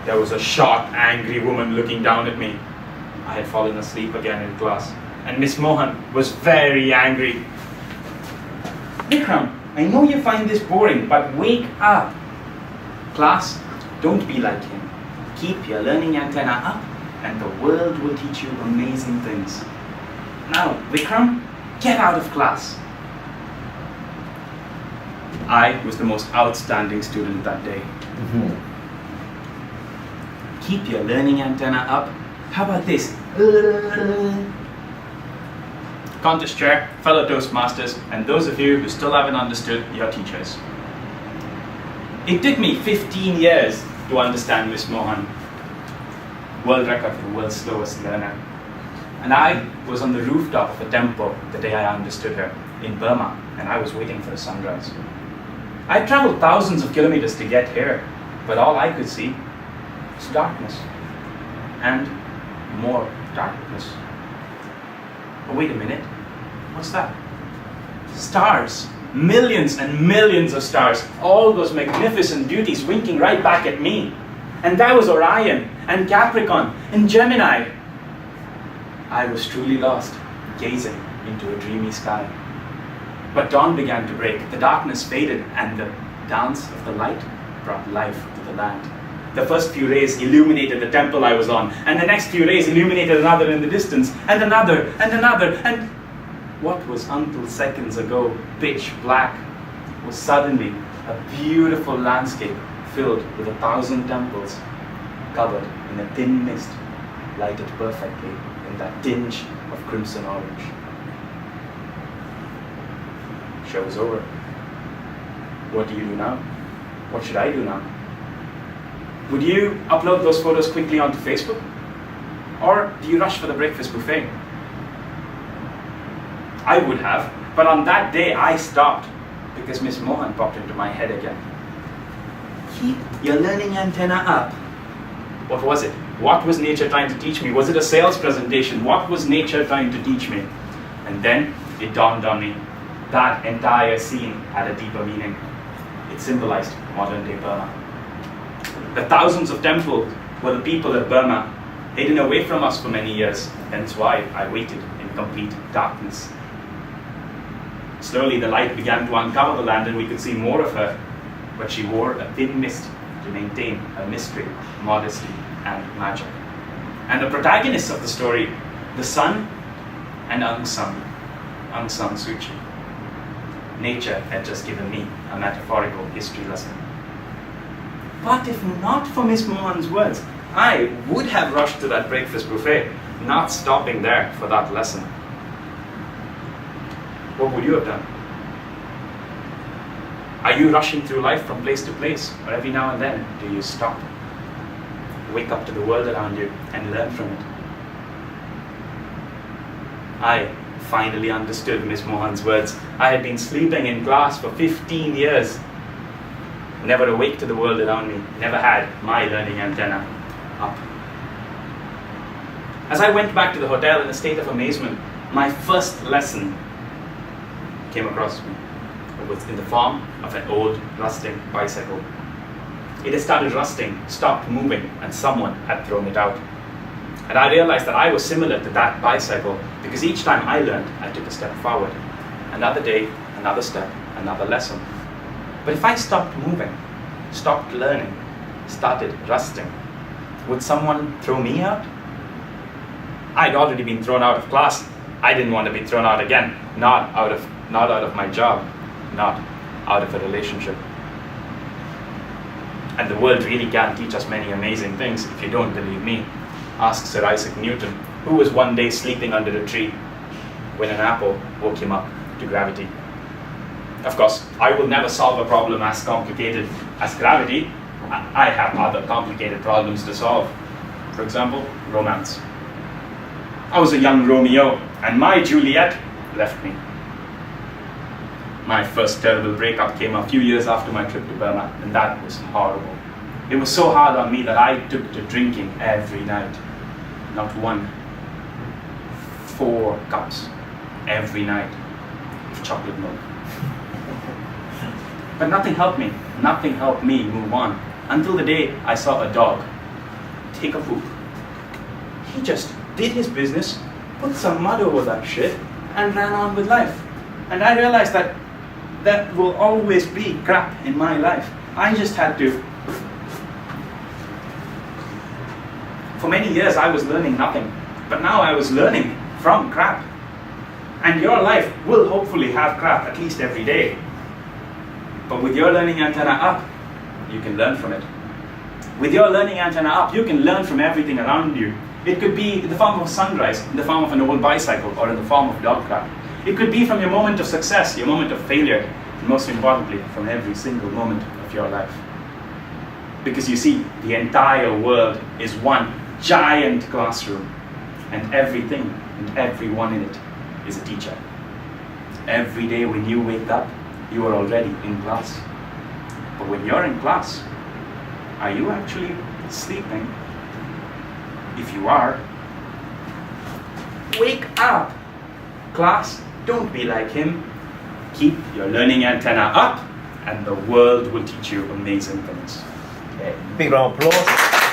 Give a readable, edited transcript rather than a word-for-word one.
there was a short, angry woman looking down at me. I had fallen asleep again in class, and Miss Mohan was very angry. Vikram, I know you find this boring, but wake up. Class, don't be like him. Keep your learning antenna up, and the world will teach you amazing things. Now, Vikram, get out of class. I was the most outstanding student that day. Keep your learning antenna up. How about this? Contest chair, fellow Toastmasters, and those of you who still haven't understood your teachers. It took me 15 years to understand Miss Mohan. World record for the world's slowest learner. And I was on the rooftop of a temple the day I understood her, in Burma, and I was waiting for the sunrise. I traveled thousands of kilometers to get here, but all I could see was darkness. And more darkness. Oh, wait a minute. What's that? Stars. Millions and millions of stars. All those magnificent beauties winking right back at me. And that was Orion, and Capricorn, and Gemini. I was truly lost, gazing into a dreamy sky. But dawn began to break, the darkness faded, and the dance of the light brought life to the land. The first few rays illuminated the temple I was on, and the next few rays illuminated another in the distance, and another, and what was until seconds ago pitch black was suddenly a beautiful landscape filled with 1,000 temples, covered in a thin mist, lighted perfectly in that tinge of crimson orange. Show's over. What do you do now? What should I do now? Would you upload those photos quickly onto Facebook? Or do you rush for the breakfast buffet? I would have, but on that day I stopped because Miss Mohan popped into my head again. Keep your learning antenna up. What was it? What was nature trying to teach me? Was it a sales presentation? What was nature trying to teach me? And then it dawned on me. That entire scene had a deeper meaning. It symbolized modern day Burma. The thousands of temples were the people of Burma, hidden away from us for many years. Hence why I waited in complete darkness. Slowly the light began to uncover the land and we could see more of her. But she wore a thin mist to maintain her mystery, modesty, and magic. And the protagonists of the story, the sun and Aung San Suu Kyi. Nature had just given me a metaphorical history lesson. But if not for Miss Mohan's words, I would have rushed to that breakfast buffet, not stopping there for that lesson. What would you have done? Are you rushing through life from place to place, or every now and then do you stop, wake up to the world around you, and learn from it? I finally understood Miss Mohan's words. I had been sleeping in class for 15 years, never awake to the world around me, never had my learning antenna up. As I went back to the hotel in a state of amazement, my first lesson came across me. It was in the form of an old rusting bicycle. It had started rusting, stopped moving, and someone had thrown it out. And I realized that I was similar to that bicycle because each time I learned, I took a step forward. Another day, another step, another lesson. But if I stopped moving, stopped learning, started rusting, would someone throw me out? I'd already been thrown out of class. I didn't want to be thrown out again, not out of my job, not out of a relationship. And the world really can teach us many amazing things. If you don't believe me, ask Sir Isaac Newton, who was one day sleeping under a tree when an apple woke him up to gravity. Of course, I will never solve a problem as complicated as gravity. I have other complicated problems to solve. For example, romance. I was a young Romeo, and my Juliet left me. My first terrible breakup came a few years after my trip to Burma, and that was horrible. It was so hard on me that I took to drinking every night. Not one, 4 cups every night of chocolate milk. But nothing helped me. Nothing helped me move on until the day I saw a dog take a poop. He just did his business, put some mud over that shit, and ran on with life. And I realized that that will always be crap in my life. I just had to. For many years I was learning nothing, but now I was learning from crap. And your life will hopefully have crap at least every day. But with your learning antenna up, you can learn from it. With your learning antenna up, you can learn from everything around you. It could be in the form of sunrise, in the form of an old bicycle, or in the form of dog crap. It could be from your moment of success, your moment of failure, and most importantly, from every single moment of your life. Because you see, the entire world is one giant classroom, and everything and everyone in it is a teacher. Every day when you wake up, you are already in class. But when you're in class, are you actually sleeping? If you are, wake up! Class, don't be like him. Keep your learning antenna up, and the world will teach you amazing things. Big round of applause.